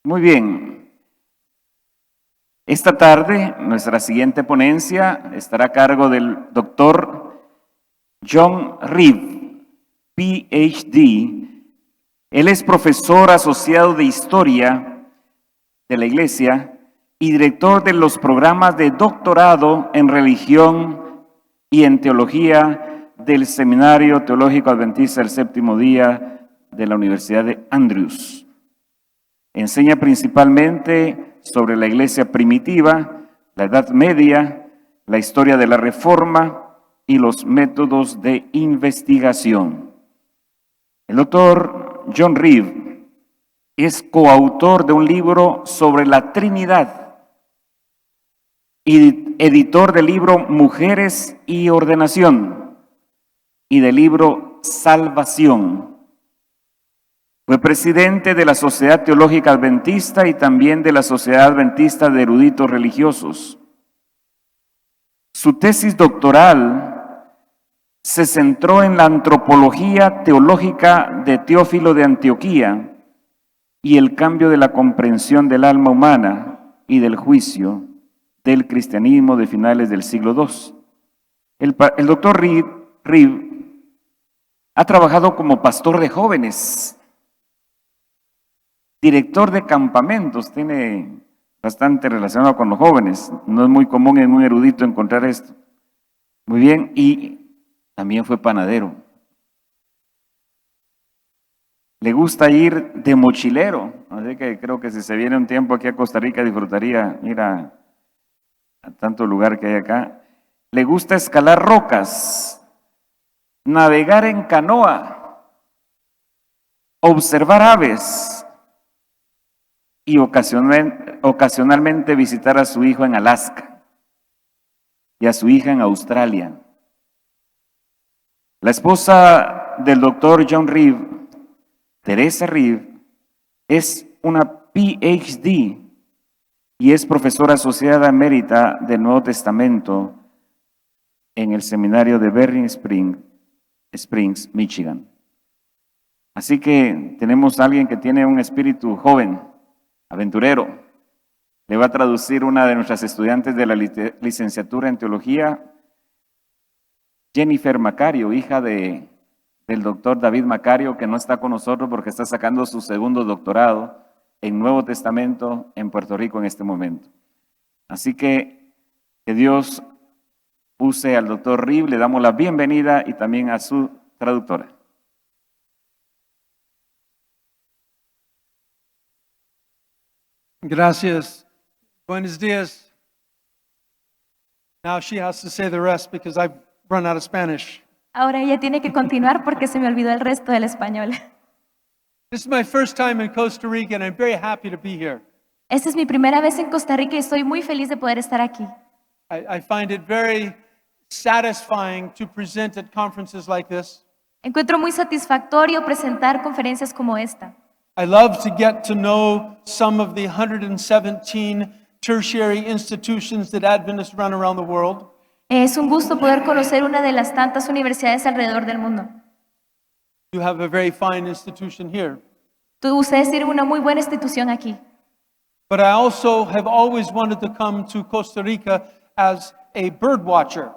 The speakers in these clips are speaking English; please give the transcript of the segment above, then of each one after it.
Muy bien. Esta tarde, nuestra siguiente ponencia estará a cargo del doctor John Reeve, PhD. Él es profesor asociado de Historia de la Iglesia y director de los programas de doctorado en Religión y en Teología del Seminario Teológico Adventista del Séptimo Día de la Universidad de Andrews. Enseña principalmente sobre la iglesia primitiva, la Edad Media, la historia de la Reforma y los métodos de investigación. El doctor John Reeve es coautor de un libro sobre la Trinidad y editor del libro Mujeres y Ordenación y del libro Salvación. Fue presidente de la Sociedad Teológica Adventista y también de la Sociedad Adventista de Eruditos Religiosos. Su tesis doctoral se centró en la antropología teológica de Teófilo de Antioquía y el cambio de la comprensión del alma humana y del juicio del cristianismo de finales del siglo II. El doctor Reeve ha trabajado como pastor de jóvenes, director de campamentos, tiene bastante relacionado con los jóvenes. No es muy común en un erudito encontrar esto. Muy bien, y también fue panadero. Le gusta ir de mochilero, así que creo que si se viene un tiempo aquí a Costa Rica disfrutaría ir a tanto lugar que hay acá. Le gusta escalar rocas, navegar en canoa, observar aves y ocasionalmente visitar a su hijo en Alaska y a su hija en Australia. La esposa del doctor John Reeve, Teresa Reeve, es una PhD y es profesora asociada emérita del Nuevo Testamento en el seminario de Berry Springs, Michigan. Así que tenemos a alguien que tiene un espíritu joven, aventurero. Le va a traducir una de nuestras estudiantes de la licenciatura en teología, Jennifer Macario, hija del doctor David Macario, que no está con nosotros porque está sacando su segundo doctorado en Nuevo Testamento en Puerto Rico en este momento. Así que Dios use al doctor Reeve, le damos la bienvenida y también a su traductora. Gracias. Buenos días. Now she has to say the rest because I've run out of Spanish. Ahora ella tiene que continuar porque se me olvidó el resto del español. This is my first time in Costa Rica and I'm very happy to be here. Esta es mi primera vez en Costa Rica y estoy muy feliz de poder estar aquí. I find it very satisfying to present at conferences like this. Encuentro muy satisfactorio presentar conferencias como esta. I love to get to know some of the 117 tertiary institutions that Adventists run around the world. Es un gusto poder conocer una de las tantas universidades alrededor del mundo. You have a very fine institution here. Ustedes tienen una muy buena institución aquí. But I also have always wanted to come to Costa Rica as a bird watcher.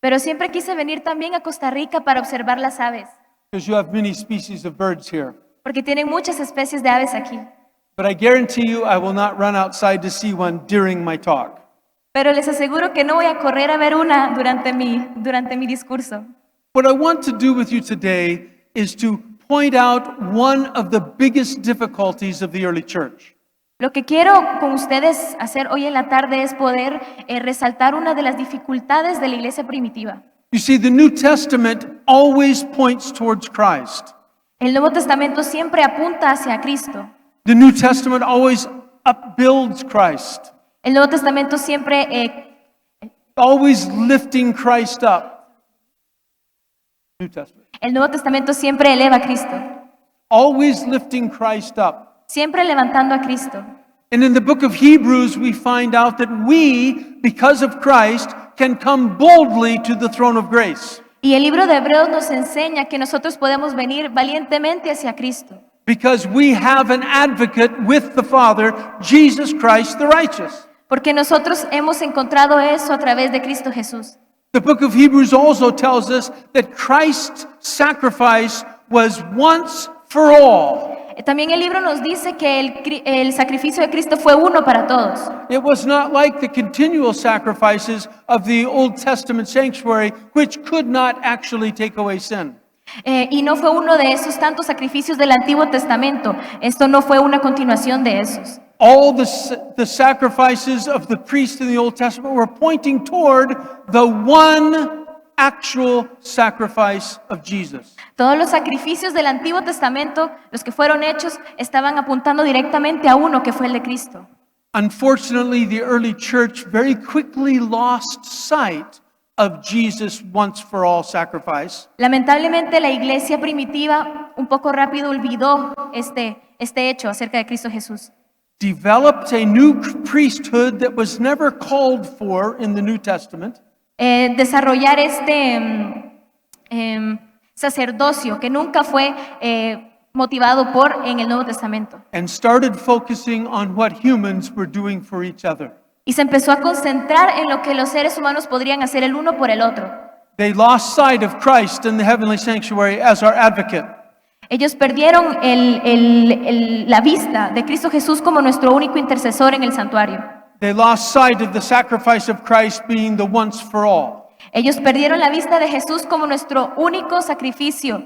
Pero siempre quise venir también a Costa Rica para observar las aves, Because you have many species of birds here. porque tienen muchas especies de aves aquí. But I guarantee you I will not run outside to see one during my talk. Pero les aseguro que no voy a correr a ver una durante mi discurso. What I want to do with you today is to point out one of the biggest difficulties of the early church. Lo que quiero con ustedes hacer hoy en la tarde es poder resaltar una de las dificultades de la iglesia primitiva. You see, the New Testament always points towards Christ. El Nuevo Testamento siempre apunta hacia Cristo. The New Testament always upbuilds Christ, El Nuevo Testamento siempre always lifting Christ up. New Testament. El Nuevo Testamento siempre eleva a Cristo, Always lifting Christ up. siempre levantando a Cristo. And in the book of Hebrews, we find out that we, because of Christ, can come boldly to the throne of grace. Y el libro de Hebreos nos enseña que nosotros podemos venir valientemente hacia Cristo. Because we have an advocate with the Father, Jesus Christ the righteous. Porque nosotros hemos encontrado eso a través de Cristo Jesús. The book of Hebrews also tells us that Christ's sacrifice was once for all. También el libro nos dice que el sacrificio de Cristo fue uno para todos. It was not like the continual sacrifices of the Old Testament sanctuary, which could not actually take away sin. Y no fue uno de esos tantos sacrificios del Antiguo Testamento. Esto no fue una continuación de esos. All the sacrifices of the priests in the Old Testament were pointing toward the one actual sacrifice of Jesus. Todos los sacrificios del Antiguo Testamento, los que fueron hechos, estaban apuntando directamente a uno que fue el de Cristo. Unfortunately, the early church very quickly lost sight of Jesus' once for all sacrifice. Lamentablemente la iglesia primitiva un poco rápido olvidó este hecho acerca de Cristo Jesús. Developed a new priesthood that was never called for in the New Testament. Desarrollar sacerdocio que nunca fue motivado por en el Nuevo Testamento. And started focusing on what humans were doing for each other. Y se empezó a concentrar en lo que los seres humanos podrían hacer el uno por el otro. They lost sight of Christ in the heavenly sanctuary as our advocate. Ellos perdieron la vista de Cristo Jesús como nuestro único intercesor en el santuario. They lost sight of the sacrifice of Christ being the once for all. Ellos perdieron la vista de Jesús como nuestro único sacrificio.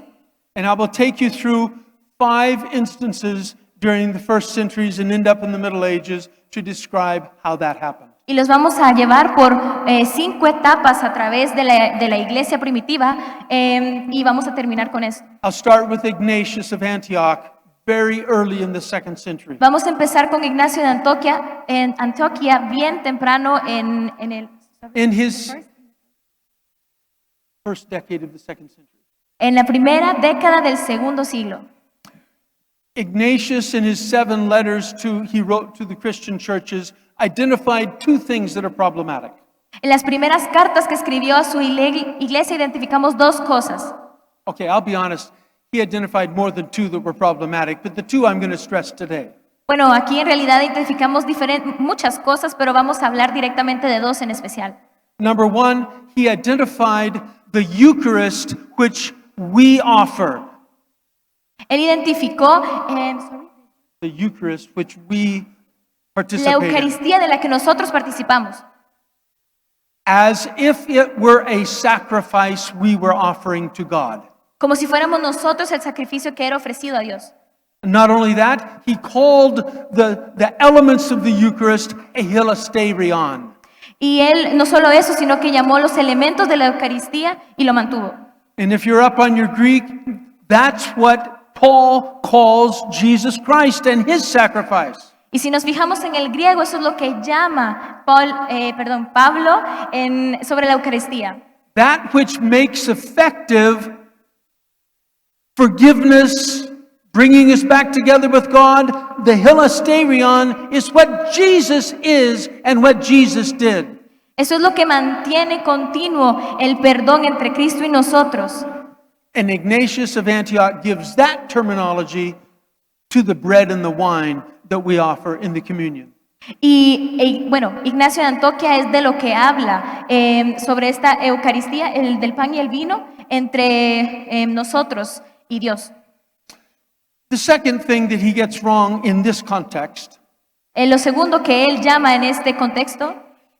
And I will take you through 5 instances during the first centuries and end up in the Middle Ages to describe how that happened. Y los vamos a llevar por 5 etapas a través de la iglesia primitiva y vamos a terminar con eso. I'll start with Ignatius of Antioch, very early in the 2nd century. Vamos a empezar con Ignacio de Antioquia bien temprano en First decade of the 2nd century. En la primera década del segundo siglo. Ignatius, in his 7 letters he wrote to the Christian churches, identified 2 things that are problematic. En las primeras cartas que escribió a su iglesia identificamos 2 cosas. Okay, I'll be honest. He identified more than 2 that were problematic, but the 2 I'm going to stress today. Bueno, aquí en realidad identificamos muchas cosas, pero vamos a hablar directamente de 2 en especial. Number 1, he identified the Eucharist which we offer. Él identificó The Eucharist which we la participate in, Eucaristía de la que nosotros participamos, as if it were a sacrifice we were offering to God. como si fuéramos nosotros el sacrificio que era ofrecido a Dios. Not only that, he called the elements of the Eucharist a hilasterion. Y él no solo eso, sino que llamó los elementos de la Eucaristía y lo mantuvo. And if you're up on your Greek, that's what Paul calls Jesus Christ and his sacrifice. Y si nos fijamos en el griego, eso es lo que llama Pablo sobre la Eucaristía. That which makes effective forgiveness, bringing us back together with God, the hilasterion is what Jesus is and what Jesus did. Eso es lo que mantiene continuo el perdón entre Cristo y nosotros. And Ignatius of Antioch gives that terminology to the bread and the wine that we offer in the communion. Y bueno, Ignacio de Antioquia es de lo que habla sobre esta Eucaristía, el del pan y el vino, entre nosotros y Dios. The second thing that he gets wrong in this context Lo segundo que él llama en este contexto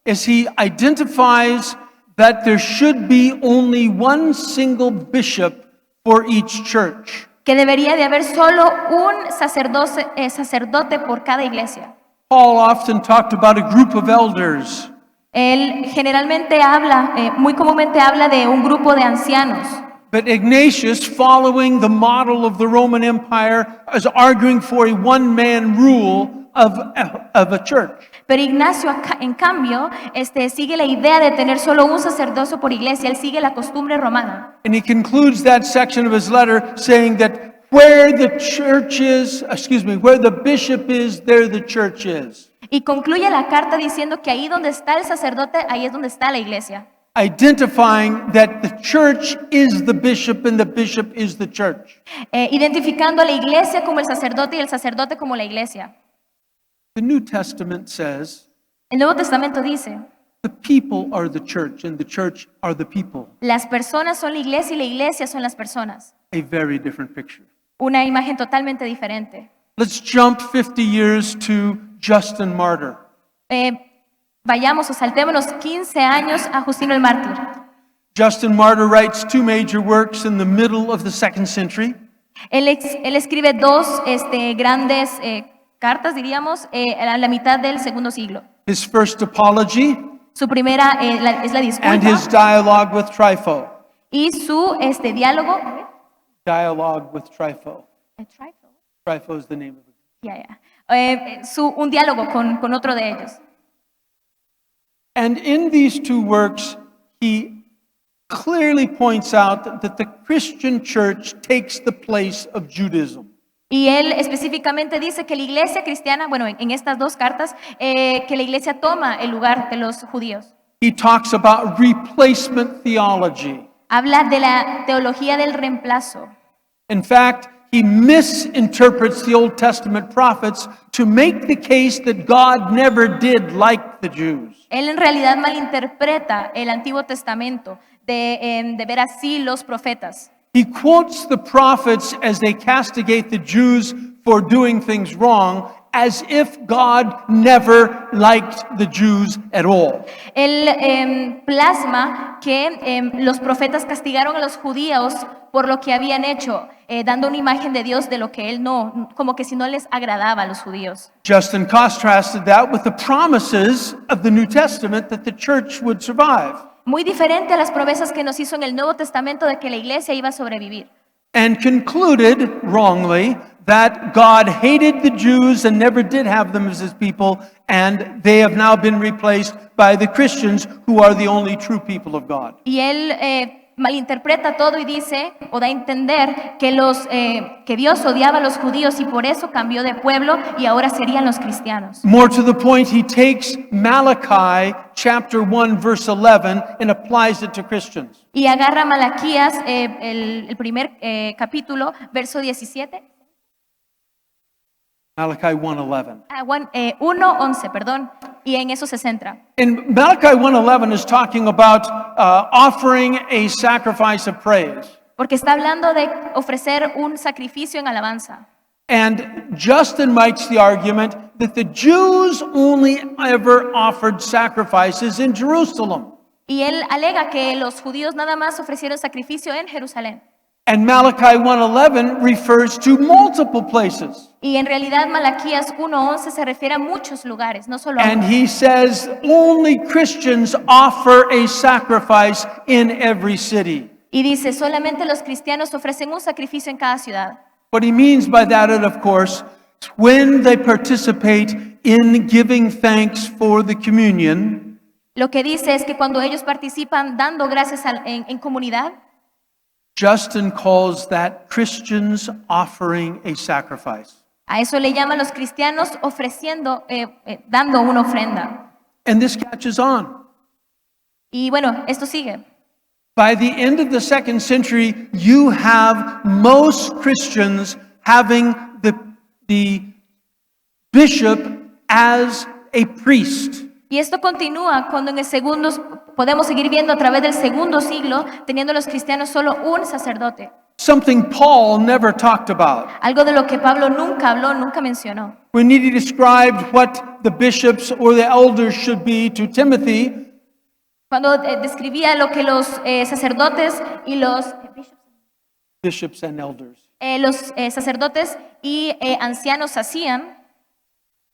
is he identifies that there should be only one single bishop for each church. que debería de haber solo un sacerdote por cada iglesia. Paul often talked about a group of elders. Él generalmente habla, muy comúnmente habla de un grupo de ancianos. But Ignatius, following the model of the Roman Empire, is arguing for a one-man rule of a church. Pero Ignacio, en cambio, sigue la idea de tener solo un sacerdocio por iglesia. Él sigue la costumbre romana. And he concludes that section of his letter saying that where the bishop is, there the church is. Y concluye la carta diciendo que ahí donde está el sacerdote, ahí es donde está la iglesia. identifying that the church is the bishop and the bishop is the church. Identificando a la iglesia como el sacerdote y el sacerdote como la iglesia. The New Testament says El Nuevo Testamento dice, the people are the church and the church are the people. las personas son la iglesia y la iglesia son las personas. A very different picture. Una imagen totalmente diferente. Let's jump 50 years to Justin Martyr. Vayamos o saltémonos 15 años a Justino el Mártir. Justin Martyr writes two major works in the middle of the 2nd century. Él escribe dos grandes cartas, diríamos, a la mitad del segundo siglo. His first apology Su primera es la and his disculpa dialogue with Trypho. y su diálogo. Dialogue with Trypho. Trifle. Trypho is the name of it. Ya. Un diálogo con otro de ellos. And in these two works, he clearly points out that the Christian church takes the place of Judaism. Y él específicamente dice que la iglesia cristiana, bueno, en estas dos cartas, que la iglesia toma el lugar de los judíos. He talks about replacement theology. Habla de la teología del reemplazo. In fact, he misinterprets the Old Testament prophets to make the case that God never did like the Jews. Él en realidad malinterpreta el Antiguo Testamento de ver así los profetas. He quotes the prophets as they castigate the Jews for doing things wrong, as if God never liked the Jews at all. Él plasma que los profetas castigaron a los judíos por lo que habían hecho, dando una imagen de Dios de lo que él no, como que si no les agradaba a los judíos. Justin contrasted that with the promises of the New Testament that the church would survive. Muy diferente a las promesas que nos hizo en el Nuevo Testamento de que la iglesia iba a sobrevivir. And concluded wrongly that God hated the Jews and never did have them as his people, and they have now been replaced by the Christians, who are the only true people of God. Y él malinterpreta todo y dice o da a entender que Dios odiaba a los judíos y por eso cambió de pueblo y ahora serían los cristianos. More to the point, he takes Malachi chapter 1 verse 11 and applies it to Christians. Y agarra Malaquías, el primer capítulo, verso 17. Malachi 1:11. 1:11, perdón, y en eso se centra. And Malachi 1:11 is talking about offering a sacrifice of praise. Porque está hablando de ofrecer un sacrificio en alabanza. And Justin makes the argument that the Jews only ever offered sacrifices in Jerusalem. Y él alega que los judíos nada más ofrecieron sacrificio en Jerusalén. And Malachi 1:11 refers to multiple places. Y en realidad Malaquías 1:11 se refiere a muchos lugares, no solo a And uno. he says only Christians offer a sacrifice in every city. Y dice, solamente los cristianos ofrecen un sacrificio en cada ciudad. What he means by that is, of course, when they participate in giving thanks for the communion, Lo que dice es que cuando ellos participan dando gracias en comunidad, Justin calls that Christians offering a sacrifice. a eso le llaman los cristianos ofreciendo, dando una ofrenda. And this catches on. Y bueno, esto sigue. By the end of the 2nd century, you have most Christians having the bishop as a priest. Y esto continúa cuando en el segundo, podemos seguir viendo a través del segundo siglo, teniendo los cristianos solo un sacerdote. Something Paul never talked about. Algo de lo que Pablo nunca habló, nunca mencionó. When he described what the bishops or the elders should be to Timothy, Cuando describía lo que los sacerdotes y bishops and elders, sacerdotes y ancianos hacían,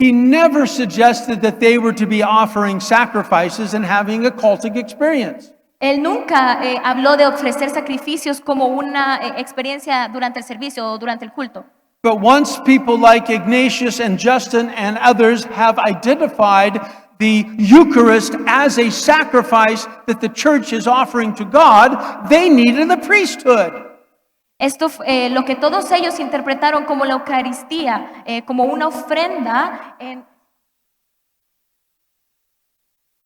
he never suggested that they were to be offering sacrifices and having a cultic experience. él nunca habló de ofrecer sacrificios como una experiencia durante el servicio o durante el culto. But once people like Ignatius and Justin and others have identified the Eucharist as a sacrifice that the church is offering to God, they needed the priesthood. Esto, lo que todos ellos interpretaron como la Eucaristía, como una ofrenda,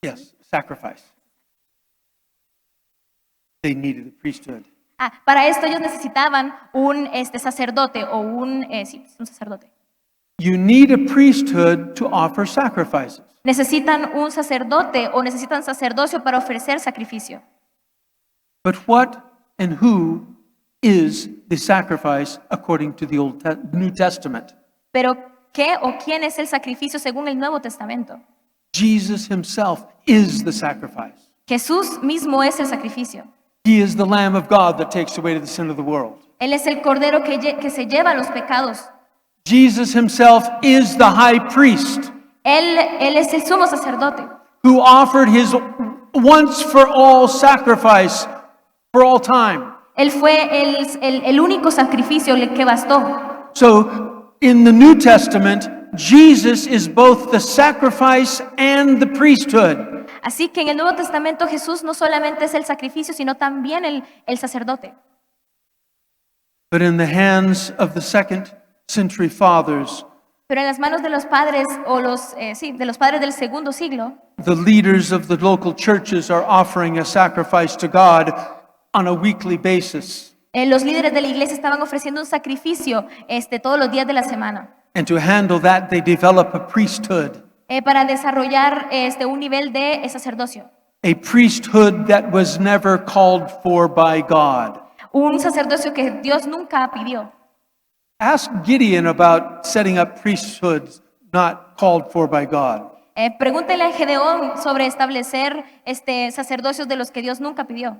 Yes, sacrifice. they needed a priesthood. Para esto ellos necesitaban un sacerdote o un sacerdote. You need a priesthood to offer sacrifices. Necesitan un sacerdote o necesitan sacerdocio para ofrecer sacrificio. But what and who is the sacrifice according to the New Testament? Pero ¿qué o quién es el sacrificio según el Nuevo Testamento? Jesus himself is the sacrifice. Jesús mismo es el sacrificio. He is the Lamb of God that takes away the sin of the world. Él es el cordero que se lleva los pecados. Jesus himself is the high priest Él es el sumo sacerdote who offered his once for all sacrifice for all time. Él fue el único sacrificio que bastó. So in the New Testament, Jesus is both the sacrifice and the priesthood. Así que en el Nuevo Testamento Jesús no solamente es el sacrificio, sino también el sacerdote. But in the hands of the second century fathers, Pero en las manos de los padres o de los padres del segundo siglo, the leaders of the local churches are offering a sacrifice to God on a weekly basis. los líderes de la iglesia estaban ofreciendo un sacrificio todos los días de la semana. And to handle that, they develop a priesthood, Para desarrollar un nivel de sacerdocio. a priesthood that was never called for by God. Un sacerdocio que Dios nunca pidió. Ask Gideon about setting up priesthoods not called for by God. Pregúntele a Gedeón sobre establecer sacerdocios de los que Dios nunca pidió.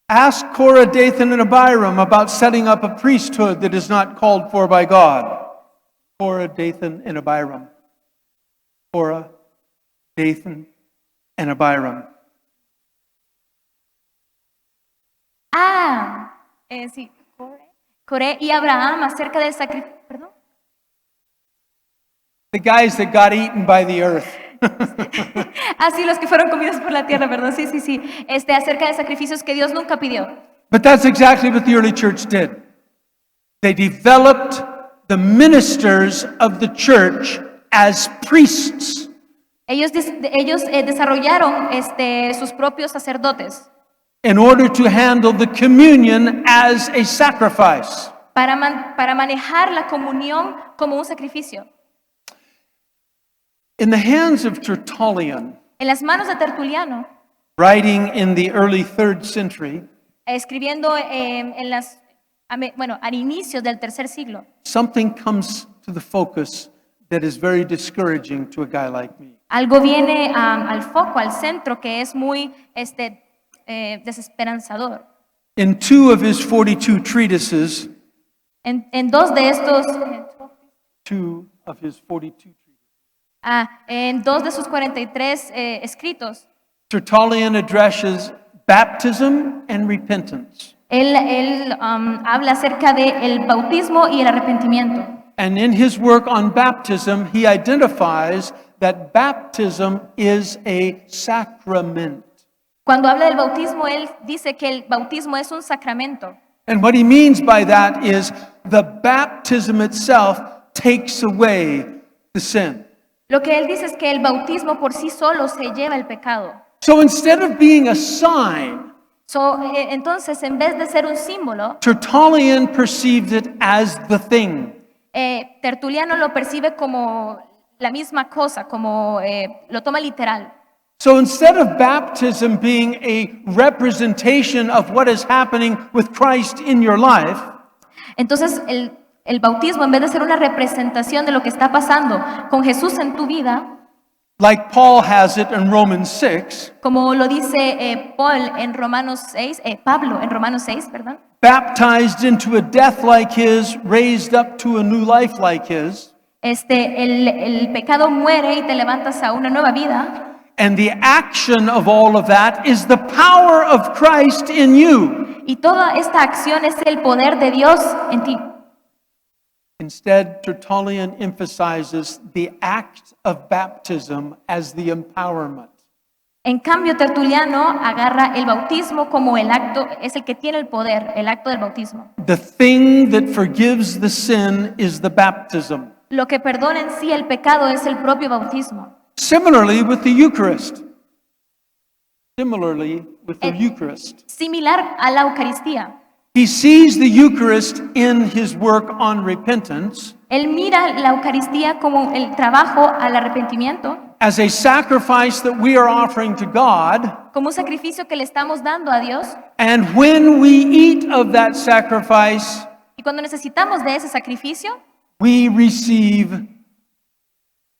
Ask Korah, Dathan, and Abiram about setting up a priesthood that is not called for by God. Korah, Dathan, and Abiram. Korah, Dathan, and Abiram. Sí, Coré y Abraham acerca del sacrificio. ¿Perdón? The guys that got eaten by the earth. Sí, los que fueron comidos por la tierra, perdón. Sí. Acerca de sacrificios que Dios nunca pidió. But that's exactly what the early church did. They developed the ministers of the church as priests. Ellos desarrollaron sus propios sacerdotes In order to handle the communion as a sacrifice. para manejar la comunión como un sacrificio. In the hands of Tertullian, En las manos de Tertuliano, writing in the early 3rd century, escribiendo al inicio del tercer siglo, something comes to the focus that is very discouraging to a guy like me. algo viene al foco, al centro, que es muy desesperanzador. In 2 of his 42 treatises, En dos de estos, 2 of his 42 treatises, en dos de sus 43 escritos, Tertullian addresses baptism and repentance. él habla acerca del bautismo y el arrepentimiento. And in his work on baptism, he identifies that baptism is a sacrament. Cuando habla del bautismo, él dice que el bautismo es un sacramento. And what he means by that is the baptism itself takes away the sin. Lo que él dice es que el bautismo por sí solo se lleva el pecado. So instead of being a sign, Entonces, en vez de ser un símbolo, Tertullian perceived it as the thing. Tertuliano lo percibe como la misma cosa, como lo toma literal. So instead of baptism being a representation of what is happening with Christ in your life, Entonces, el bautismo, en vez de ser una representación de lo que está pasando con Jesús en tu vida, like Paul has it in Romans 6, como lo dice Pablo en Romanos 6, perdón, baptized into a death like his, raised up to a new life like his, el pecado muere y te levantas a una nueva vida. and the action of all of that is the power of Christ in you. Y toda esta acción es el poder de Dios en ti. Instead, Tertullian emphasizes the act of baptism as the empowerment. En cambio, Tertuliano agarra el bautismo como el acto, es el que tiene el poder, el acto del bautismo. The thing that forgives the sin is the baptism. Lo que perdona en sí el pecado es el propio bautismo. Similarly with the Eucharist. Similarly, with the And- Eucharist. Similar a la Eucaristía. He sees the Eucharist in his work on repentance Él mira la Eucaristía como el trabajo al arrepentimiento, as a sacrifice that we are offering to God. como un sacrificio que le estamos dando a Dios. And when we eat of that sacrifice, Y cuando necesitamos de ese sacrificio, we receive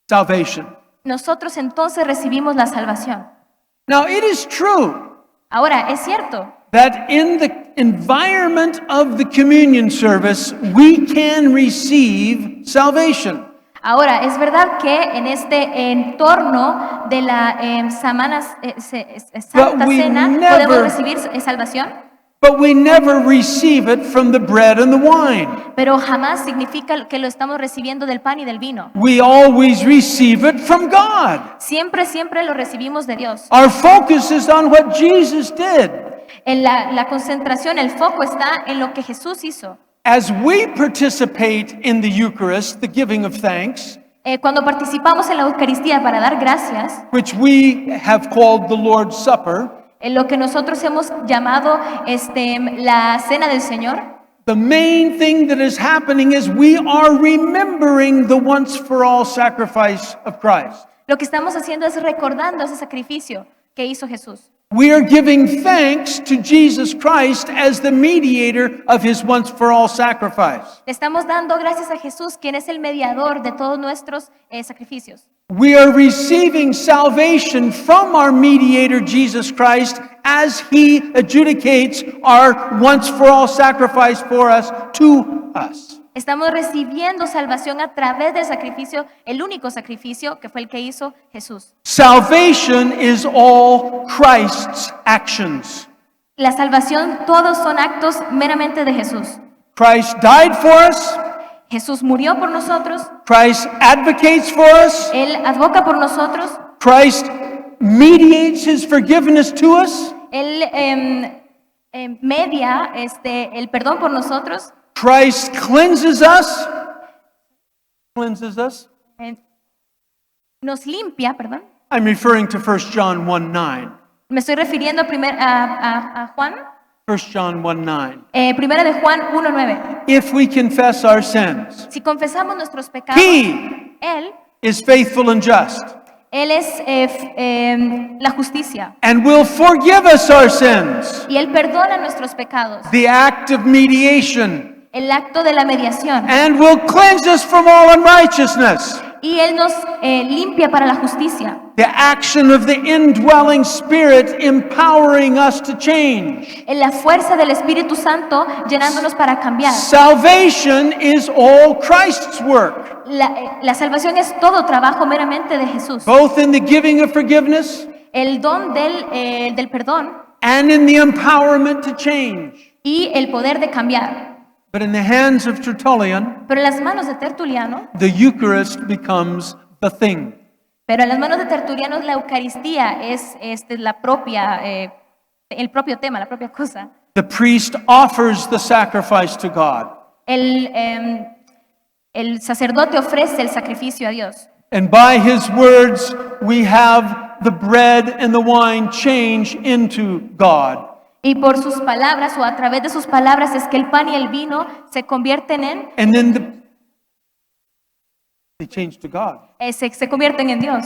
salvation. nosotros entonces recibimos la salvación. Now, it is true Ahora, es cierto that in the environment of the communion service, we can receive salvation. Ahora, es verdad que en este entorno de la Santa we Cena never- podemos recibir salvación, But we never receive it from the bread and the wine. pero jamás significa que lo estamos recibiendo del pan y del vino. We always receive it from God. Siempre, siempre lo recibimos de Dios. Our focus is on what Jesus did. En la concentración, el foco está en lo que Jesús hizo. As we participate in the Eucharist, the giving of thanks, Cuando participamos en la Eucaristía para dar gracias, which we have called the Lord's Supper, en lo que nosotros hemos llamado la Cena del Señor, the main thing that is happening is we are remembering the once for all sacrifice of Christ. lo que estamos haciendo es recordando ese sacrificio que hizo Jesús. We are giving thanks to Jesus Christ as the mediator of his once for all sacrifice. Le estamos dando gracias a Jesús, quien es el mediador de todos nuestros sacrificios. We are receiving salvation from our mediator Jesus Christ as he adjudicates our once for all sacrifice for us to us. Estamos recibiendo salvación a través del sacrificio, el único sacrificio que fue el que hizo Jesús. Salvation is all Christ's actions. La salvación, todos son actos meramente de Jesús. Christ died for us. Jesús murió por nosotros, Christ advocates for us. Él advoca por nosotros, Christ mediates his forgiveness to us. Él media el perdón por nosotros, Christ cleanses us. Cleanses us. eh, nos limpia, perdón. I'm referring to 1 John 1:9. Me estoy refiriendo a Juan, 1 John 1:9. primera de Juan 1:9. If we confess our sins, Si confesamos nuestros pecados, he Él is faithful and just es la justicia and will forgive us our sins. y Él perdona nuestros pecados, The act of mediation, el acto de la mediación, and will cleanse us from all unrighteousness. y Él nos limpia para la justicia. The action of the indwelling Spirit empowering us to change. En la fuerza del Espíritu Santo llenándonos para cambiar. Salvation is all Christ's work, La salvación es todo trabajo meramente de Jesús. both in the giving of forgiveness El don del perdón and in the empowerment to change. y el poder de cambiar. But in the hands of Tertullian, Pero en las manos de Tertuliano, the Eucharist becomes the thing. pero en las manos de Tertuliano la Eucaristía es la propia, el propio tema, la propia cosa. The priest offers the sacrifice to God. El sacerdote ofrece el sacrificio a Dios. And by his words, we have the bread and the wine change into God. Y por sus palabras o a través de sus palabras es que el pan y el vino se convierten And then they change to God. se convierten en Dios.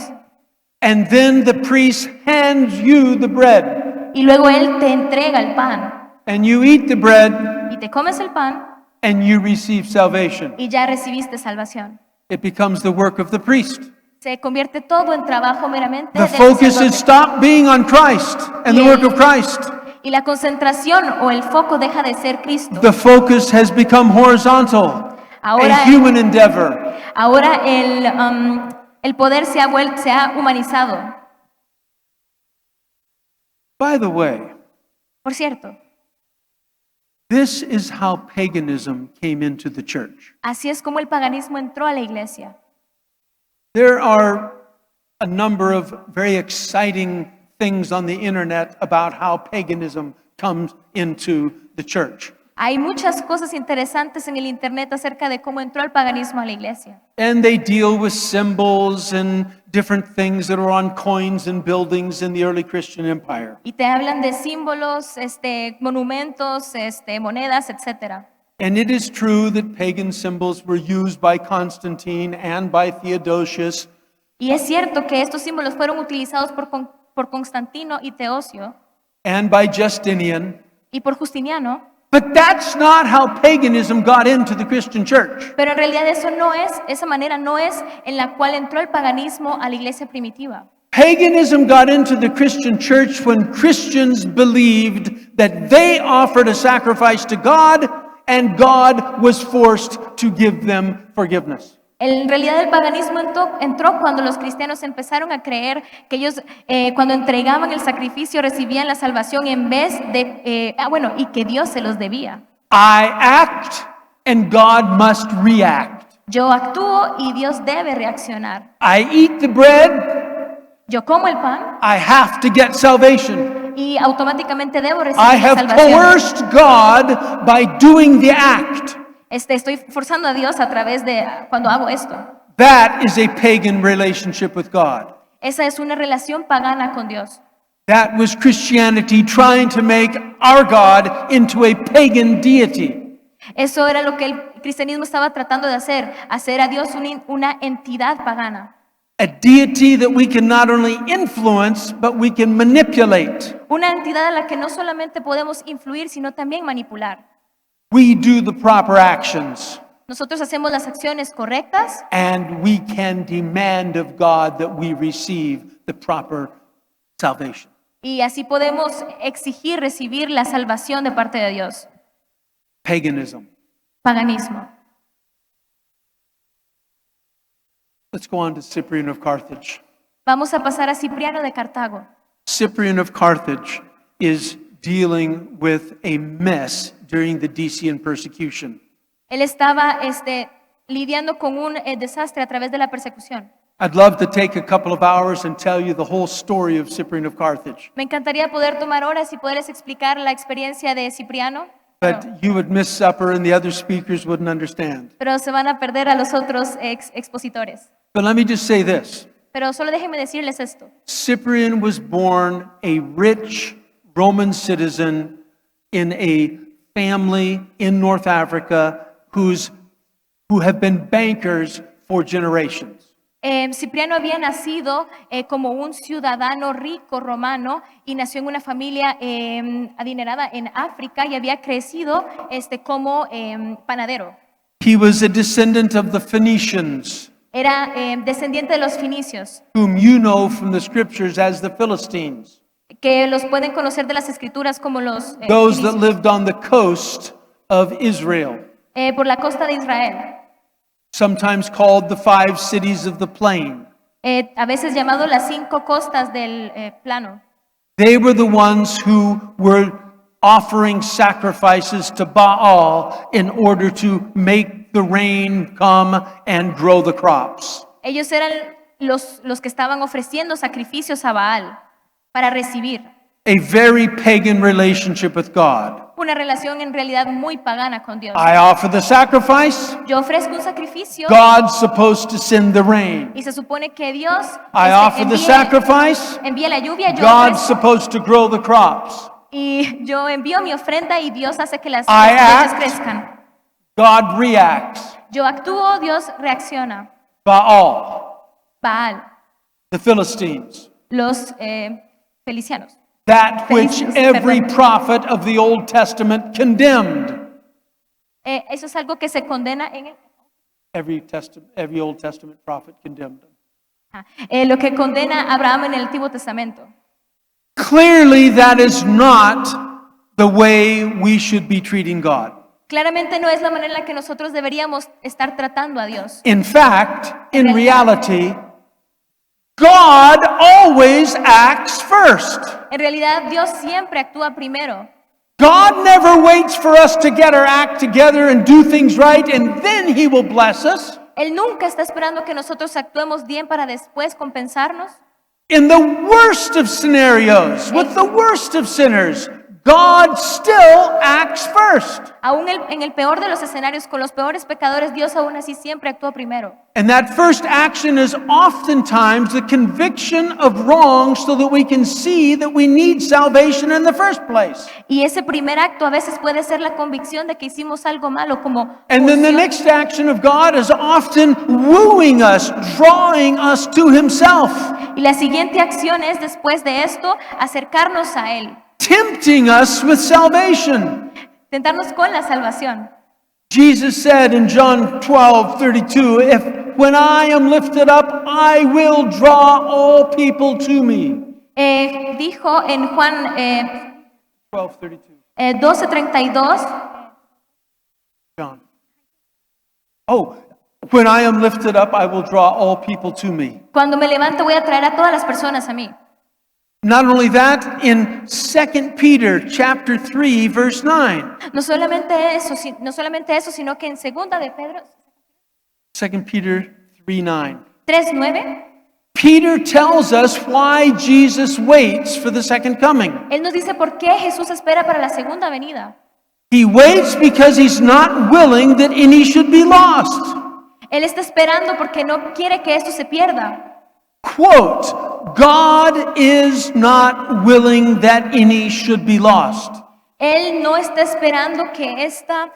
And then the priest hands you the bread. Y luego Él te entrega el pan And you eat the bread y te comes el pan and you receive salvation. y ya recibiste salvación. It becomes the work of the priest. Se convierte todo en trabajo meramente The del focus sacerdote. is stopped being on Christ and the work of Christ. Y la concentración o el foco deja de ser Cristo. The focus has become horizontal, Ahora, a human endeavor. ahora el poder se ha humanizado. By the way, Por cierto, this is how paganism came into the church. así es como el paganismo entró a la iglesia. There are a number of very exciting things on the internet about how paganism comes into the church. Hay muchas cosas interesantes en el internet acerca de cómo entró el paganismo a la iglesia. And they deal with symbols and different things that are on coins and buildings in the early Christian empire. Y te hablan de símbolos, monumentos, monedas, etc. And it is true that pagan symbols were used by Constantine and by Theodosius, Y es cierto que estos símbolos fueron utilizados por Constantino y Teosio and by Justinian, y por Justiniano, but that's not how paganism got into the Christian church. pero en realidad esa manera no es en la cual entró el paganismo a la iglesia primitiva. Paganism got into the Christian church when Christians believed that they offered a sacrifice to God and God was forced to give them forgiveness. En realidad el paganismo entró cuando los cristianos empezaron a creer que ellos cuando entregaban el sacrificio recibían la salvación en vez de, y que Dios se los debía. I act and God must react. Yo actúo y Dios debe reaccionar. I eat the bread, Yo como el pan I have to get salvation. y automáticamente debo I recibir la have salvación. coerced God by doing the act. Estoy forzando a Dios a través de cuando hago esto. That is a pagan relationship with God. Esa es una relación pagana con Dios. That was Christianity trying to make our God into a pagan deity. Eso era lo que el cristianismo estaba tratando de hacer a Dios una entidad pagana. A deity that we can not only influence, but we can manipulate. Una entidad a la que no solamente podemos influir, sino también manipular. We do the proper actions, Nosotros hacemos las acciones correctas and we can demand of God that we receive the proper salvation. y así podemos exigir recibir la salvación de parte de Dios. Paganism. Paganismo. Let's go on to Cyprian of Carthage. Vamos a pasar a Cipriano de Cartago. Cyprian of Carthage is dealing with a mess during the Decian persecution. Él estaba lidiando con un desastre a través de la persecución. I'd love to take a couple of hours and tell you the whole story of Cyprian of Carthage, Me encantaría poder tomar horas y poderles explicar la experiencia de Cipriano, but you would miss supper and the other speakers wouldn't understand. pero se van a perder a los otros expositores. But let me just say this. Pero solo déjenme decirles esto. Cyprian was born a rich Roman citizen in a family in North Africa who have been bankers for generations. Cipriano había nacido como un ciudadano rico romano y nació en una familia adinerada en África y había crecido como panadero. He was a descendant of the Phoenicians, Era descendiente de los finicios, whom you know from the scriptures as the Philistines, que los pueden conocer de las escrituras como los those that finicios, lived on the coast of Israel, por la costa de Israel, sometimes called the 5 cities of the plain. a veces llamado las 5 costas del plano. They were the ones who were offering sacrifices to Baal in order to make the rain come and grow the crops. Ellos eran los que estaban ofreciendo sacrificios a Baal para recibir. A very pagan relationship with God. Una relación en realidad muy pagana con Dios. I offer the sacrifice, Yo ofrezco un sacrificio God's supposed to send the rain. y se supone que Dios I offer the sacrifice, envía la lluvia, yo God's ofrezco, supposed to grow the crops. y yo envío mi ofrenda y Dios hace que las I cosechas act. crezcan. God reacts. Yo actúo, Dios reacciona. Baal, Baal, the Philistines. los felicianos. That which Felices, every perdón. prophet of the Old Testament condemned. Eso es algo que se condena en Every Old Testament prophet condemned them. lo que condena a Abraham en el Antiguo Testamento. Clearly, that is not the way we should be treating God. Claramente no es la manera en la que nosotros deberíamos estar tratando a Dios. In fact, in reality, God always acts first. En realidad Dios siempre actúa primero. God never waits for us to get our act together and do things right, and then He will bless us. Él nunca está esperando que nosotros actuemos bien para después compensarnos. In the worst of scenarios, with the worst of sinners, God still acts first. Aún en el peor de los escenarios, con los peores pecadores, Dios aún así siempre actúa primero. And that first action is oftentimes the conviction of wrong so that we can see that we need salvation in the first place. Y ese primer acto a veces puede ser la convicción de que hicimos algo malo, como And then the unción. next action of God is often wooing us, drawing us to Himself, Y la siguiente acción es, después de esto, acercarnos a Él, tempting us with salvation. tentarnos con la salvación. Jesus said in John 12:32, "If when I am lifted up, I will draw all people to me." Dijo en Juan 12:32. 12:32, John. Oh, when I am lifted up, I will draw all people to me. cuando me levante voy a traer a todas las personas a mí. Not only that, in 2 Peter chapter 3, verse 9. No solamente eso, sino que en segunda de Pedro 2 Peter 3:9. 3:9, Peter tells us why Jesus waits for the second coming. él nos dice por qué Jesús espera para la segunda venida. He waits because he's not willing that any should be lost. Él está esperando porque no quiere que esto se pierda. Quote, God is not willing that any should be lost. Él no está esperando que esta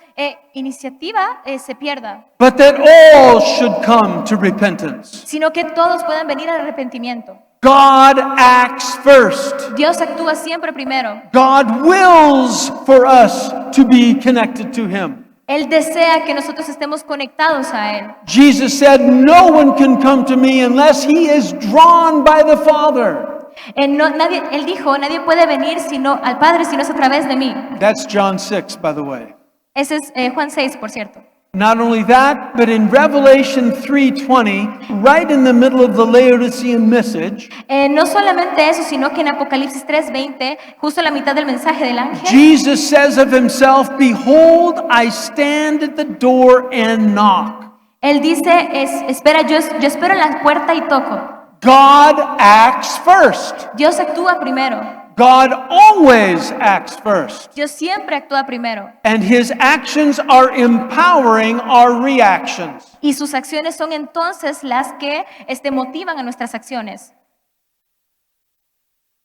iniciativa se pierda, But that all should come to repentance. sino que todos puedan venir al arrepentimiento. God acts first. Dios actúa siempre primero. God wills for us to be connected to Him. Él desea que nosotros estemos conectados a Él. Jesus said, "No one can come to me unless he is drawn by the Father." Él dijo, nadie puede venir al Padre si no es a través de mí. That's John 6, by the way. Ese es Juan 6, por cierto. Not only that, but in Revelation 3:20, right in the middle of the Laodicean message, No solamente eso, sino que en Apocalipsis 3:20, justo a la mitad del mensaje del ángel, Jesus says of himself, "Behold, I stand at the door and knock." él dice, espera, yo espero en la puerta y toco. God acts first. Dios actúa primero. God always acts first. Dios siempre actúa primero. And his actions are empowering our reactions. Y sus acciones son entonces las que motivan a nuestras acciones.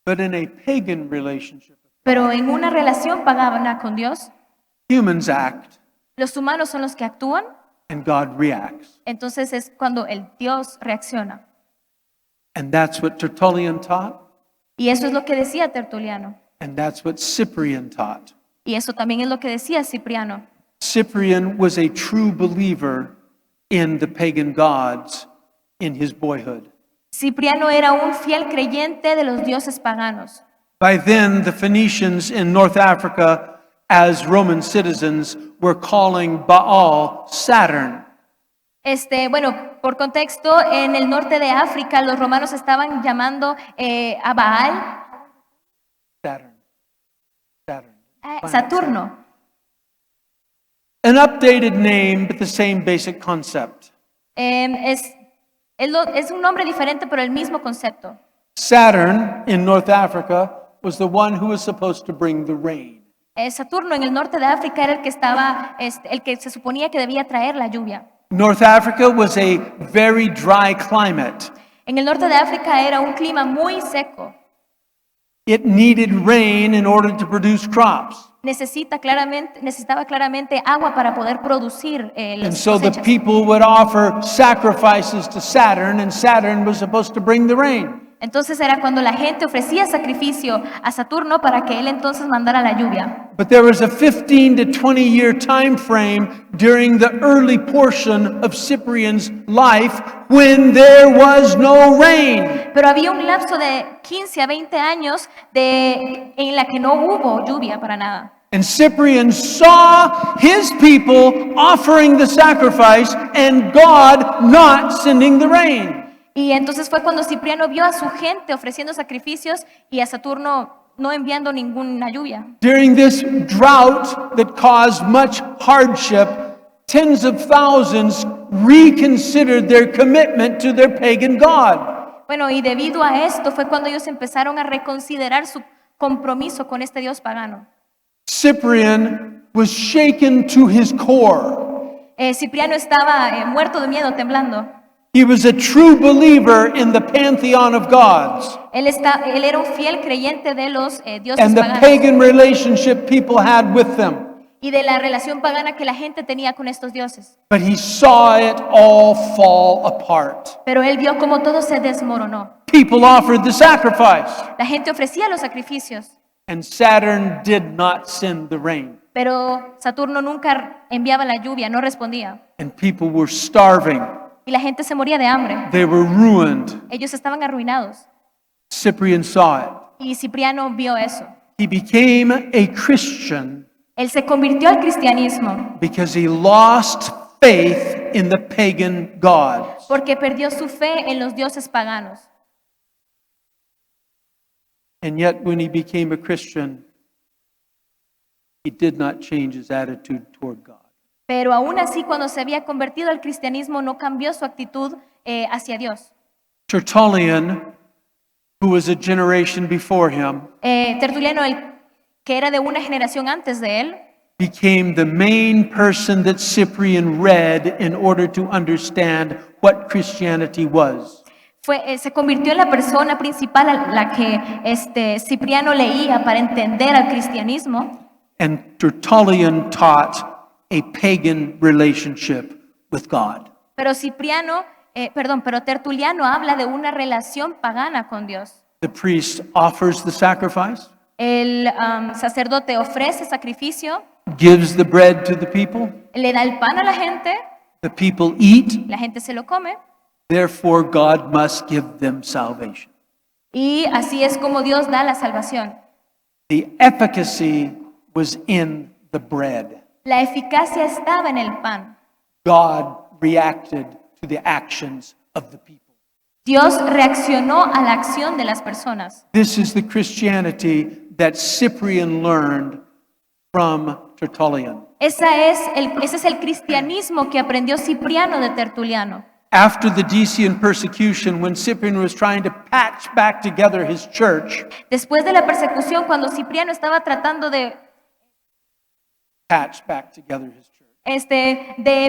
But in a pagan relationship, Pero en una relación pagana con Dios, humans act los humanos son los que actúan, and God reacts. entonces es cuando el Dios reacciona. And that's what Tertullian taught, Y eso es lo que decía Tertuliano. and that's what Cyprian taught. Y eso también es lo que decía Cipriano. Cyprian was a true believer in the pagan gods in his boyhood. Cipriano era un fiel creyente de los dioses paganos. By then, the Phoenicians in North Africa, as Roman citizens, were calling Baal Saturn. Bueno, por contexto, en el norte de África los romanos estaban llamando a Baal Saturn. Saturno. An updated name, but the same basic concept. Es un nombre diferente, pero el mismo concepto. Saturn in North Africa was the one who was supposed to bring the rain. Saturno en el norte de África era el que el que se suponía que debía traer la lluvia. North Africa was a very dry climate. En el norte de África era un clima muy seco. It needed rain in order to produce crops. Necesitaba claramente agua para poder producir And las so the cosechas. people would offer sacrifices to Saturn, and Saturn was supposed to bring the rain. Entonces era cuando la gente ofrecía sacrificio a Saturno para que él entonces mandara la lluvia. But there was a 15 to 20 year time frame during the early portion of Cyprian's life when there was no rain. Pero había un lapso de 15 a 20 años en la que no hubo lluvia para nada. And Cyprian saw his people offering the sacrifice and God not sending the rain. Y entonces fue cuando Cipriano vio a su gente ofreciendo sacrificios y a Saturno no enviando ninguna lluvia. During this drought that caused much hardship, tens of thousands reconsidered their commitment to their pagan god. Bueno, y debido a esto fue cuando ellos empezaron a reconsiderar su compromiso con este Dios pagano. Cyprian was shaken to his core. Cipriano estaba muerto de miedo, temblando. He was a true believer in the pantheon of gods Él era un fiel creyente de los dioses and the paganos pagan relationship people had with them. y de la relación pagana que la gente tenía con estos dioses. But he saw it all fall apart. Pero él vio cómo todo se desmoronó. People offered the sacrifice, La gente ofrecía los sacrificios, and Saturn did not send the rain. pero Saturno nunca enviaba la lluvia, no respondía. And people were starving. Y la gente se moría de hambre. They were ruined. Ellos estaban arruinados. Cyprian saw it. Y Cipriano vio eso. He became a Christian Él se convirtió al cristianismo because he lost faith in the pagan gods. porque perdió su fe en los dioses paganos. And yet, when he became a Christian, he did not change his attitude toward God. Pero aún así, cuando se había convertido al cristianismo, no cambió su actitud hacia Dios. Tertullian, who was a generation before him, Tertuliano, el que era de una generación antes de él, became the main person that Cyprian read in order to understand what Christianity was. se convirtió en la persona principal a la que Cipriano leía para entender al cristianismo. And Tertullian taught a pagan relationship with God. Pero Tertuliano habla de una relación pagana con Dios. The priest offers the sacrifice, El sacerdote ofrece sacrificio, gives the bread to the people, le da el pan a la gente, the people eat, la gente se lo come, therefore God must give them salvation. y así es como Dios da la salvación. The efficacy was in the bread. La eficacia estaba en el pan. God reacted to the actions of the people. Dios reaccionó a la acción de las personas. This is the Christianity that Cyprian learned from Tertullian. Ese es el cristianismo que aprendió Cipriano de Tertuliano. After the Decian persecution, when Cyprian was trying to patch back together his church, Después de la persecución, cuando Cipriano estaba tratando de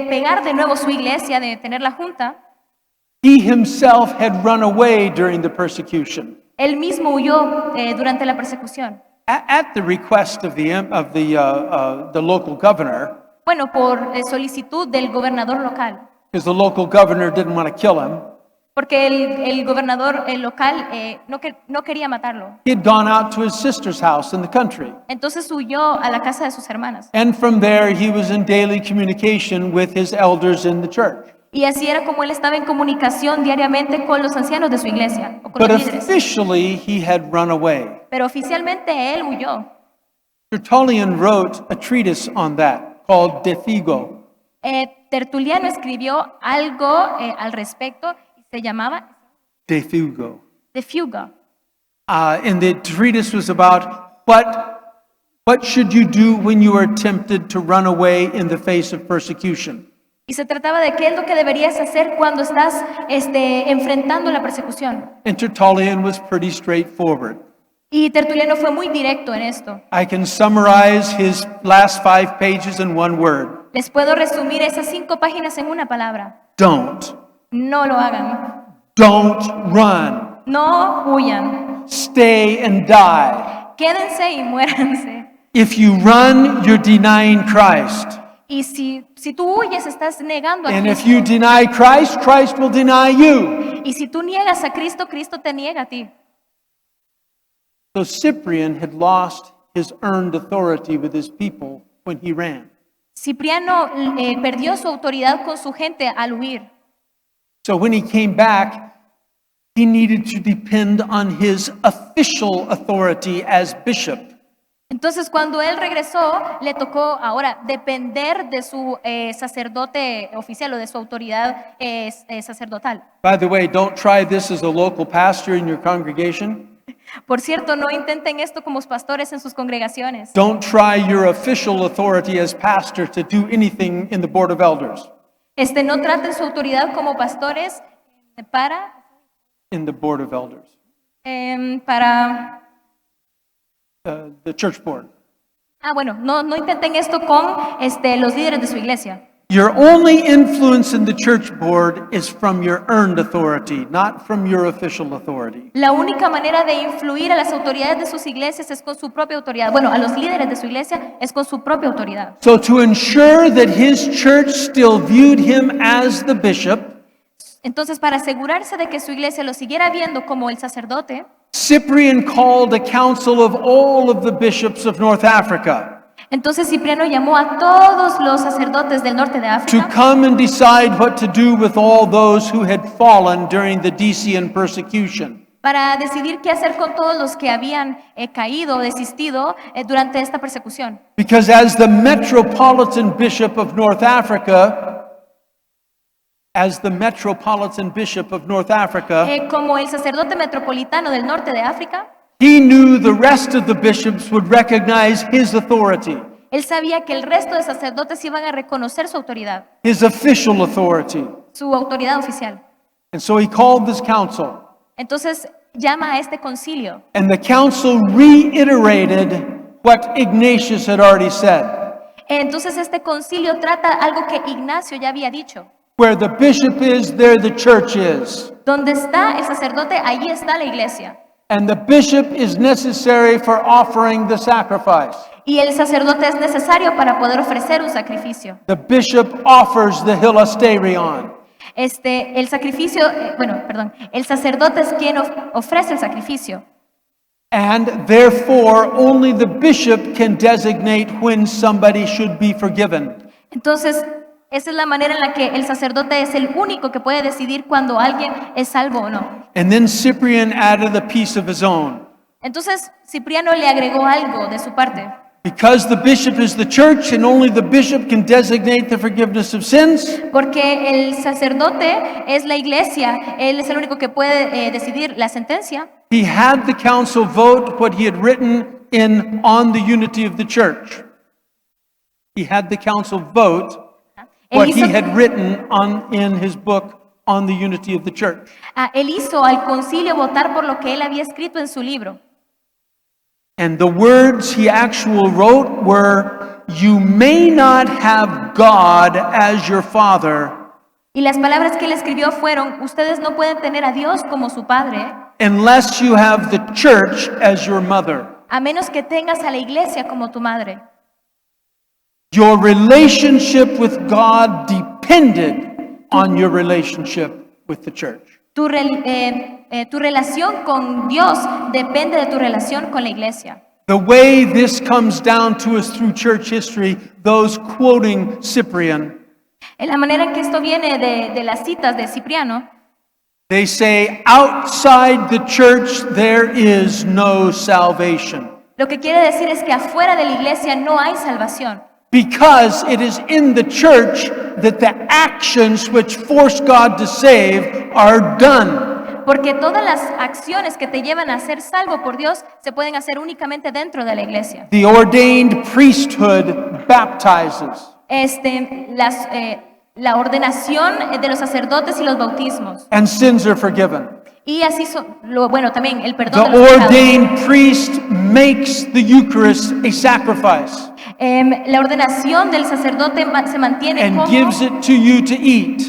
pegar de nuevo su iglesia, de tener la junta, he himself had run away during the persecution. él mismo huyó durante la persecución. At the request of the local governor, Bueno, por solicitud del gobernador local, because the local governor didn't want to kill him, porque el gobernador local no quería matarlo. he had gone out to his sister's house in the country. Entonces huyó a la casa de sus hermanas. And from there, he was in daily communication with his elders in the church. Y así era como él estaba en comunicación diariamente con los ancianos de su iglesia, o con But los líderes. officially, he had run away. Pero oficialmente él huyó. Tertullian wrote a treatise on that called De Figo. Tertuliano escribió algo al respecto y se llamaba De Figo. The Fuga. And the treatise was about what should you do when you are tempted to run away in the face of persecution. Y se trataba de qué es lo que deberías hacer cuando estás enfrentando la persecución. And Tertullian was pretty straightforward. Y Tertuliano fue muy directo en esto. I can summarize his last 5 pages in one word. Les puedo resumir esas 5 páginas en una palabra. Don't. No lo hagan. Don't run. No huyan. Stay and die. Quédense y muéranse. If you run, you're denying Christ. Y si tú huyes, estás negando a And if Cristo. you deny Christ, Christ will deny you. Y si tú niegas a Cristo, Cristo te niega a ti. So Cyprian had lost his earned authority with his people when he ran. Cipriano perdió su autoridad con su gente al huir. So when he came back, he needed to depend on his official authority as bishop. Entonces, cuando él regresó, le tocó ahora depender de su sacerdote oficial o de su autoridad sacerdotal. By the way, don't try this as a local pastor in your congregation. Por cierto, no intenten esto como pastores en sus congregaciones. Don't try your official authority as pastor to do anything in the board of elders. No traten su autoridad como pastores In the board of elders. para The church board. no intenten esto con los líderes de su iglesia. Your only influence in the church board is from your earned authority, not from your official authority. La única manera de influir a las autoridades de sus iglesias es con su propia autoridad. Bueno, a los líderes de su iglesia es con su propia autoridad. So to ensure that his church still viewed him as the bishop, Entonces, para asegurarse de que su iglesia lo siguiera viendo como el sacerdote, Cyprian called a council of all of the bishops of North Africa entonces Cipriano llamó a todos los sacerdotes del norte de to África come and decide what to do with all those who had fallen during the Decian persecution. para decidir qué hacer con todos los que habían caído o desistido durante esta persecución. Because as the metropolitan bishop of North Africa, Como el sacerdote metropolitano del norte de África, he knew the rest of the bishops would recognize his authority, él sabía que el resto de sacerdotes iban a reconocer su autoridad oficial. And so he called this council. Entonces llama a este concilio. And the council reiterated what Ignatius had already said. Entonces este concilio trata algo que Ignacio ya había dicho. Where the bishop is, there the church is. Donde está el sacerdote, allí está la iglesia. And the bishop is necessary for offering the sacrifice. Y el sacerdote es necesario para poder ofrecer un sacrificio. The bishop offers the hilasterion. El sacerdote es quien ofrece el sacrificio. And therefore, only the bishop can designate when somebody should be forgiven. Entonces, esa es la manera en la que el sacerdote es el único que puede decidir cuando alguien es salvo o no. And then Cyprian added a piece of his own. Entonces, Cipriano le agregó algo de su parte. Because the bishop is the church and only the bishop can designate the forgiveness of sins, Porque el sacerdote es la iglesia, él es el único que puede decidir la sentencia. he had the council vote what he had written in On the Unity of the Church. He had the council vote what he had written in his book On the Unity of the Church. Él hizo al concilio votar por lo que él había escrito en su libro. And the words he actually wrote were, "You may not have God as your father Y las palabras que él escribió fueron: ustedes no pueden tener a Dios como su padre, unless you have the church as your mother." a menos que tengas a la iglesia como tu madre. Your relationship with God depended on your relationship with the church. Tu relación con Dios depende de tu relación con la iglesia. The way this comes down to us through church history, those quoting Cyprian, En la manera en que esto viene de las citas de Cipriano, they say, outside the church there is no salvation. lo que quiere decir es que afuera de la iglesia no hay salvación. Because it is in the church that the actions which force God to save are done. Porque todas las acciones que te llevan a ser salvo por Dios se pueden hacer únicamente dentro de la iglesia. The ordained priesthood baptizes. La ordenación de los sacerdotes y los bautismos. And sins are forgiven. Y así también el The perdón de los pecados. ordained priest makes the Eucharist a sacrifice La ordenación del sacerdote se mantiene and gives it to you to eat.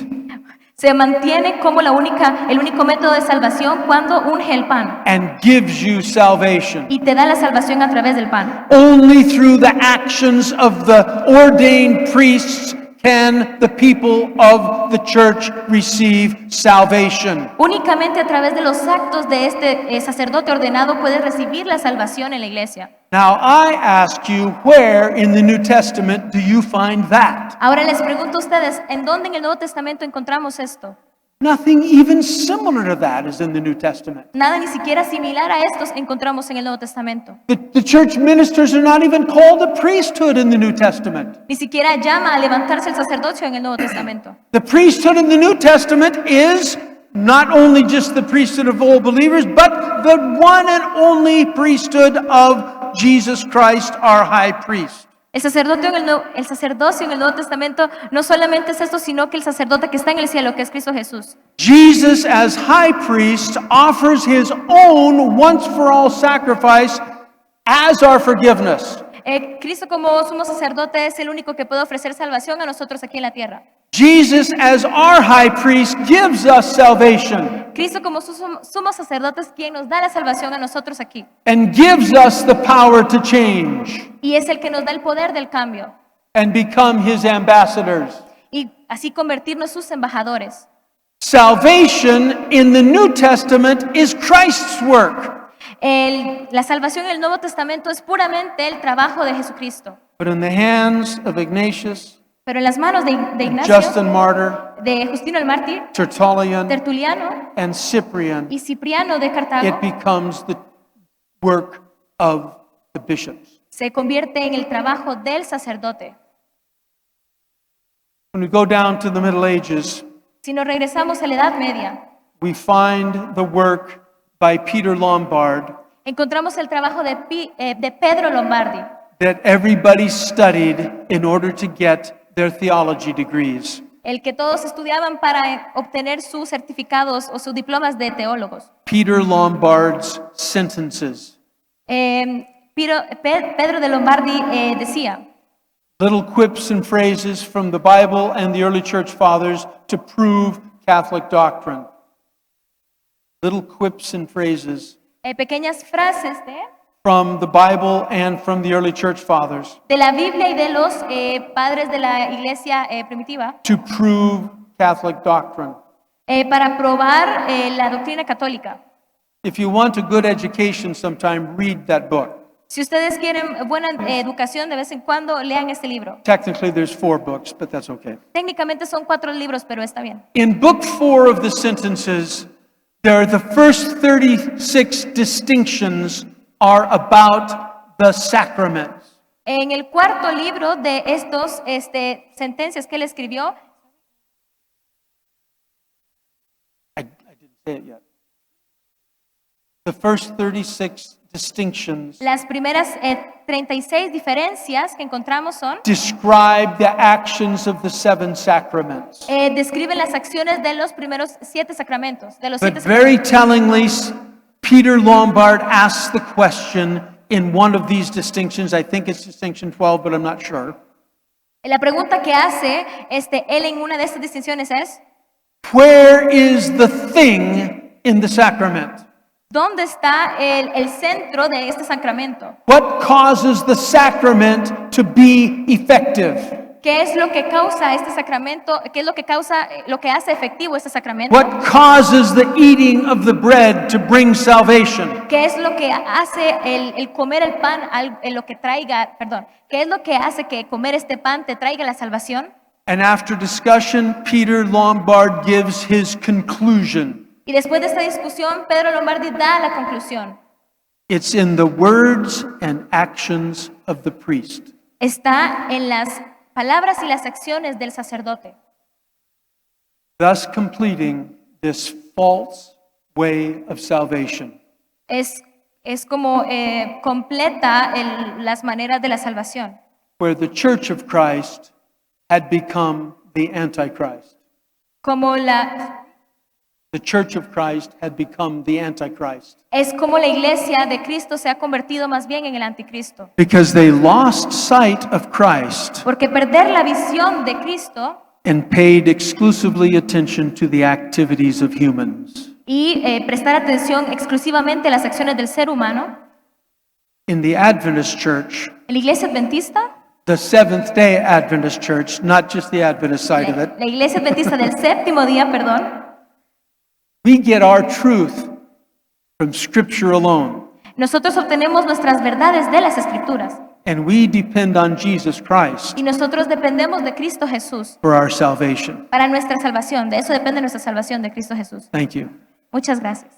como el único método de salvación cuando unge el pan And gives you salvation. y te da la salvación a través del pan. Only through the actions of the ordained priests can the people of the church receive salvation. Únicamente a través de los actos de este sacerdote ordenado puedes recibir la salvación en la iglesia. Now I ask you, where in the New Testament do you find that? Ahora les pregunto a ustedes, ¿en dónde en el Nuevo Testamento encontramos esto? Nothing even similar to that is in the New Testament. Nada ni siquiera similar a estos encontramos en el Nuevo Testamento. The church ministers are not even called a priesthood in the New Testament. Ni siquiera llama a levantarse el sacerdocio en el Nuevo Testamento. The priesthood in the New Testament is not only just the priesthood of all believers, but the one and only priesthood of Jesus Christ, our high priest. El sacerdocio en el Nuevo Testamento no solamente es esto, sino que el sacerdote que está en el cielo, que es Cristo Jesús. Jesus, as high priest, offers his own once for all sacrifice as our forgiveness. Cristo como sumo sacerdote es el único que puede ofrecer salvación a nosotros aquí en la tierra. Jesus, as our high priest, gives us salvation Cristo como sumo sacerdote es quien nos da la salvación a nosotros aquí. and gives us the power to change Y es el que nos da el poder del cambio. and become his ambassadors. Y así convertirnos sus embajadores. Salvation in the New Testament is Christ's work, La salvación en el Nuevo Testamento es puramente el trabajo de Jesucristo. but in the hands of Ignatius, Pero en las manos de Ignacio, Justin Martyr, de Justino el Mártir, Tertullian, Tertuliano and Cyprian, y Cipriano de Cartago, it becomes the work of the bishops. se convierte en el trabajo del sacerdote. When we go down to the Middle Ages, Si nos regresamos a la Edad Media, we find the work by Peter Lombard encontramos el trabajo de Pedro Lombardi, that everybody studied in order to get their theology degrees. el que todos estudiaban para obtener sus certificados o sus diplomas de teólogos. Peter Lombard's sentences, Pedro de Lombardi decía, little quips and phrases from the Bible and the early church fathers to prove Catholic doctrine. Little quips and phrases pequeñas frases from the Bible and from the early church fathers de la Biblia y de los padres de la iglesia primitiva to prove Catholic doctrine. para probar la doctrina católica. If you want a good education sometime, read that book. Si ustedes quieren buena educación, de vez en cuando lean este libro. Technically, there's 4 books, but that's okay. Técnicamente son 4 libros, pero está bien. In book 4 of the sentences, there are the first 36 distinctions are about the sacraments. En el cuarto libro de estos sentencias que él escribió, I didn't say it yet. The first 36 distinctions las primeras 36 diferencias que encontramos son, describe the actions of the 7 sacraments. describen las acciones de los primeros 7 sacramentos, de los But 7 very tellingly, Peter Lombard asks the question in one of these distinctions. I think it's distinction 12, but I'm not sure. La pregunta que hace él en una de estas distinciones es, Where is the thing in the sacrament? ¿dónde está el centro de este sacramento? What causes the sacrament to be effective? ¿Qué es lo que causa este sacramento? ¿Qué es lo que causa, lo que hace efectivo este sacramento? What causes the eating of the bread to bring salvation? ¿Qué es lo que hace el comer el pan, lo que traiga, perdón, qué es lo que hace que comer este pan te traiga la salvación? And after discussion, Peter Lombard gives his conclusion. Y después de esta discusión, Pedro Lombardi da la conclusión. It's in the words and actions of the priest. Está en las palabras y las acciones del sacerdote, Thus completing this false way of salvation. es como completa las maneras de la salvación, Where the Church of Christ had become the Antichrist. como The Church of Christ had become the Antichrist. es como la iglesia de Cristo se ha convertido más bien en el anticristo, Because they lost sight of Christ porque perder la visión de Cristo and paid exclusively attention to the activities of humans. y prestar atención exclusivamente a las acciones del ser humano. In the Adventist Church, En la iglesia adventista, the Seventh-day Adventist Church, not just the Adventist side of it, la iglesia adventista del séptimo día, perdón, we get our truth from Scripture alone, nosotros obtenemos nuestras verdades de las Escrituras and we depend on Jesus Christ y nosotros dependemos de Cristo Jesús for our salvation. para nuestra salvación. De eso depende nuestra salvación, de Cristo Jesús. Thank you. Muchas gracias.